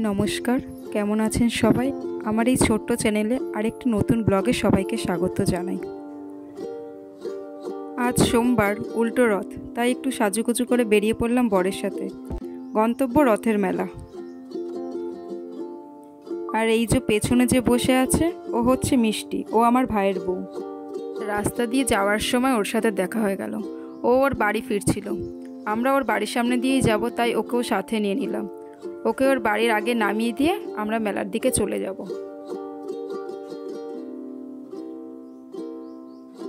নমস্কার, কেমন আছেন সবাই? আমার এই ছোট্ট চ্যানেলে আরেকটি নতুন ব্লগে সবাইকে স্বাগত জানাই। আজ সোমবার, উল্টো রথ, তাই একটু সাজুগুজু করে বেরিয়ে পড়লাম বরের সাথে। গন্তব্য রথের মেলা। আর এই যে পেছনে যে বসে আছে, ও হচ্ছে মিষ্টি, ও আমার ভাইয়ের বউ। রাস্তা দিয়ে যাওয়ার সময় ওর সাথে দেখা হয়ে গেল। ও ওর বাড়ি ফিরছিল, আমরা ওর বাড়ির সামনে দিয়েই যাব, তাই ওকেও সাথে নিয়ে নিলাম। ওকে ওর বাড়ির আগে নামিয়ে দিয়ে আমরা মেলার দিকে চলে যাব।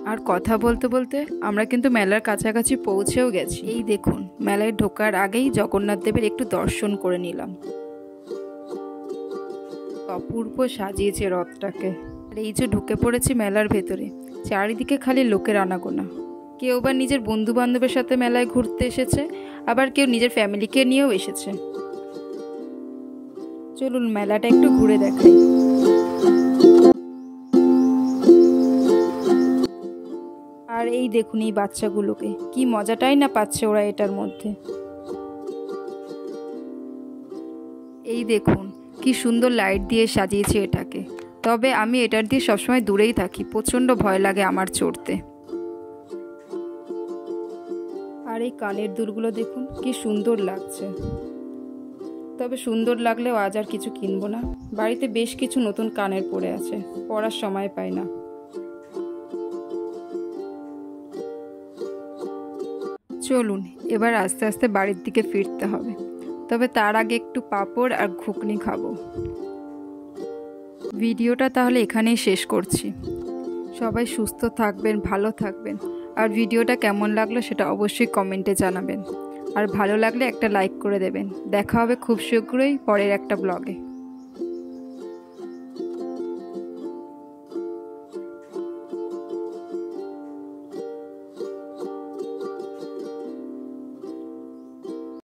আর কথা বলতে বলতে আমরা কিন্তু মেলার কাছাকাছি পৌঁছেও গেছি। এই দেখুন, মেলায় ঢোকার আগেই জগন্নাথ দেবের একটু দর্শন করে নিলাম। অপূর্ব সাজিয়েছে রথটাকে। আর এই যে ঢুকে পড়েছি মেলার ভেতরে, চারিদিকে খালি লোকের আনাগোনা। কেউ বা নিজের বন্ধু বান্ধবের সাথে মেলায় ঘুরতে এসেছে, আবার কেউ নিজের ফ্যামিলিকে নিয়েও এসেছে। চলুন মেলাটা একটু ঘুরে দেখাই। আর এই দেখুন এই বাচ্চাগুলোকে, কি মজাটাই না পাচ্ছে ওরা এটার মধ্যে। এই দেখুন কি সুন্দর লাইট দিয়ে সাজিয়েছে এটাকে। তবে আমি এটার দিয়ে সবসময় দূরেই থাকি, প্রচণ্ড ভয় লাগে আমার চড়তে। আর এই কানের দুলগুলো দেখুন কি সুন্দর লাগছে। তবে সুন্দর লাগলেও আজ আর কিছু কিনবো না। বাড়িতে বেশ কিছু নতুন কানের পড়ে আছে, পরার সময় পাই না। চলুন এবার আস্তে আস্তে বাড়ির দিকে ফিরতে হবে। তবে তার আগে একটু পাঁপড় আর ঘুগনি খাবো। ভিডিওটা তাহলে এখানেই শেষ করছি। সবাই সুস্থ থাকবেন, ভালো থাকবেন। আর ভিডিওটা কেমন লাগলো সেটা অবশ্যই কমেন্টে জানাবেন। আর ভালো লাগলে একটা লাইক করে দেবেন। দেখা হবে খুব শীঘ্রই পরের একটা ব্লগে।